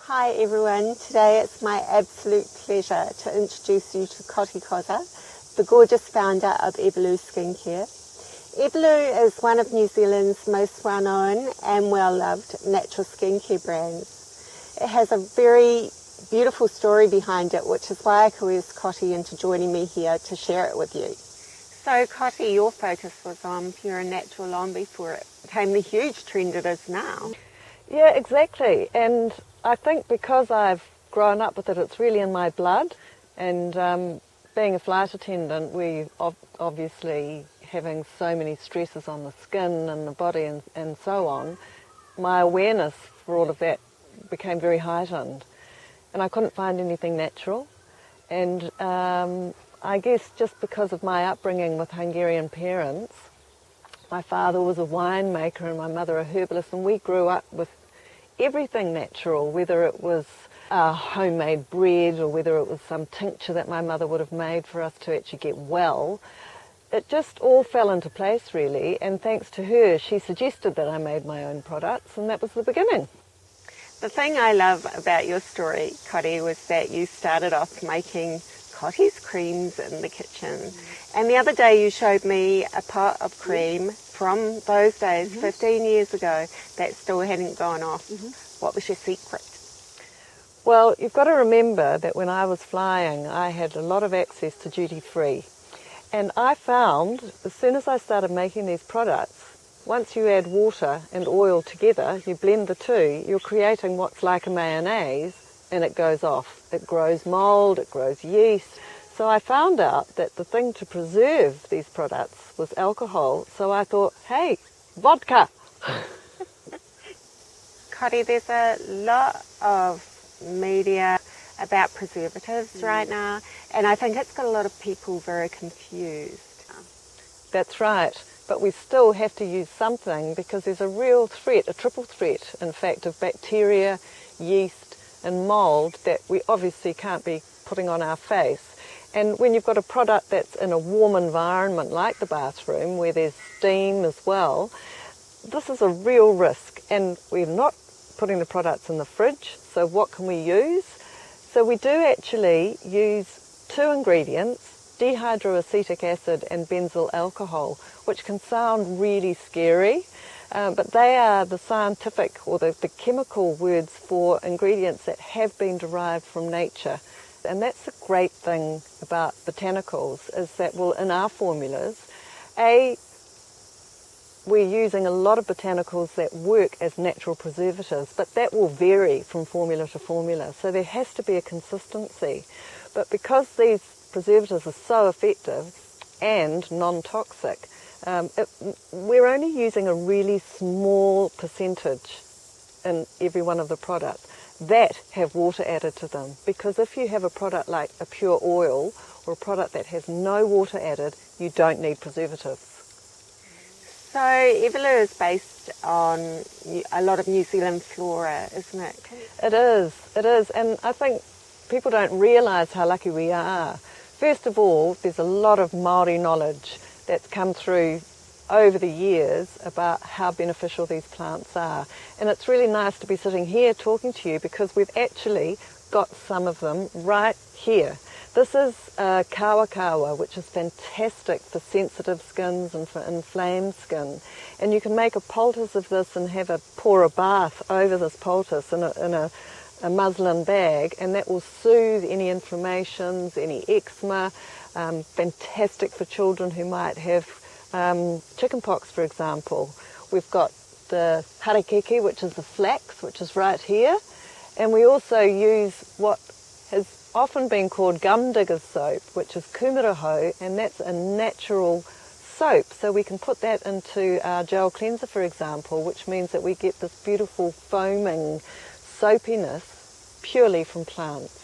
Hi everyone, today it's my absolute pleasure to introduce you to Kati Kasza, the gorgeous founder of Evolu Skincare. Evolu is one of New Zealand's most well-known and well-loved natural skincare brands. It has a very beautiful story behind it, which is why I coerced Kati into joining me here to share it with you. So Kati, your focus was on pure and natural long before it became the huge trend it is now. Yeah, exactly. And I think because I've grown up with it, it's really in my blood. And being a flight attendant, we obviously having so many stresses on the skin and the body and so on, my awareness for all of that became very heightened. And I couldn't find anything natural. And I guess just because of my upbringing with Hungarian parents, my father was a winemaker and my mother a herbalist, and we grew up with everything natural, whether it was homemade bread or whether it was some tincture that my mother would have made for us to actually get well. It just all fell into place really, and thanks to her, she suggested that I made my own products, and that was the beginning. The thing I love about your story, Kati, was that you started off making Kati's creams in the kitchen. And the other day you showed me a pot of cream from those days, 15 years ago, that still hadn't gone off. What was your secret? Well, you've got to remember that when I was flying, I had a lot of access to duty-free. And I found, as soon as I started making these products, once you add water and oil together, you blend the two, you're creating what's like a mayonnaise, and it goes off. It grows mold, it grows yeast. So I found out that the thing to preserve these products was alcohol, so I thought, hey, vodka! Kati, there's a lot of media about preservatives right now, and I think it's got a lot of people very confused. That's right, but we still have to use something because there's a real threat, a triple threat, in fact, of bacteria, yeast, and mold that we obviously can't be putting on our face. And when you've got a product that's in a warm environment like the bathroom where there's steam as well, this is a real risk. And we're not putting the products in the fridge, so what can we use? So we do actually use two ingredients, dihydroacetic acid and benzyl alcohol, which can sound really scary. But they are the scientific or the chemical words for ingredients that have been derived from nature. And that's the great thing about botanicals, is that, well, in our formulas, we're using a lot of botanicals that work as natural preservatives, but that will vary from formula to formula. So there has to be a consistency. But because these preservatives are so effective and non-toxic, we're only using a really small percentage in every one of the products that have water added to them. Because if you have a product like a pure oil or a product that has no water added, you don't need preservatives. So Evolu is based on a lot of New Zealand flora, isn't it? It is, and I think people don't realise how lucky we are. First of all, there's a lot of Māori knowledge that's come through over the years about how beneficial these plants are. And it's really nice to be sitting here talking to you because we've actually got some of them right here. This is kawa kawa, which is fantastic for sensitive skins and for inflamed skin. And you can make a poultice of this and pour a bath over this poultice in a muslin bag, and that will soothe any inflammations, any eczema. Fantastic for children who might have chickenpox, for example. We've got the harakeke, which is the flax, which is right here. And we also use what has often been called gum digger's soap, which is kumaraho, and that's a natural soap. So we can put that into our gel cleanser, for example, which means that we get this beautiful foaming soapiness purely from plants.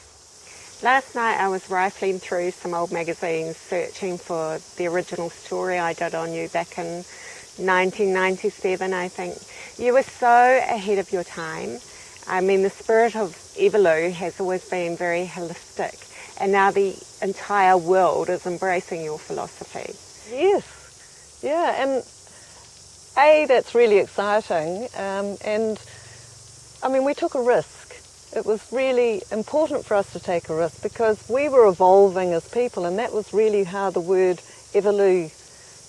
Last night I was rifling through some old magazines searching for the original story I did on you back in 1997, I think. You were so ahead of your time. I mean, the spirit of Evolu has always been very holistic, and now the entire world is embracing your philosophy. Yes, yeah, and that's really exciting, and I mean, we took a risk. it was really important for us to take a risk because we were evolving as people, and that was really how the word Evolu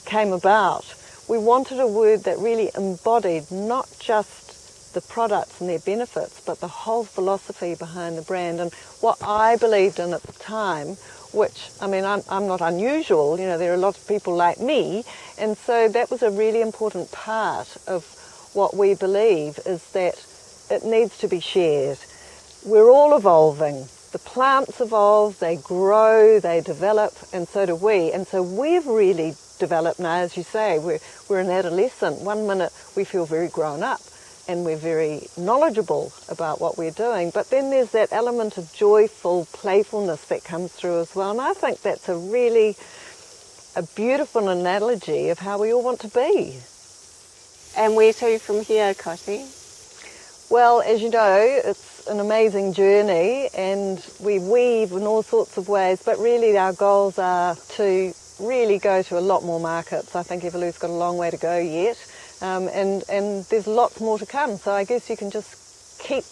came about. We wanted a word that really embodied not just the products and their benefits, but the whole philosophy behind the brand and what I believed in at the time, which, I mean, I'm not unusual, you know, there are lots of people like me, and so that was a really important part of what we believe, is that it needs to be shared. We're all evolving. The plants evolve, they grow, they develop, and so do we. And so we've really developed now, as you say, we're an adolescent. One minute we feel very grown up and we're very knowledgeable about what we're doing. But then there's that element of joyful playfulness that comes through as well. And I think that's a beautiful analogy of how we all want to be. And where to from here, Kati? Well, as you know, it's an amazing journey and we weave in all sorts of ways, but really our goals are to really go to a lot more markets. I think Evolu's got a long way to go yet, and there's lots more to come. So I guess you can just keep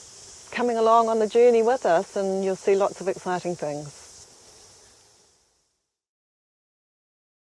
coming along on the journey with us and you'll see lots of exciting things.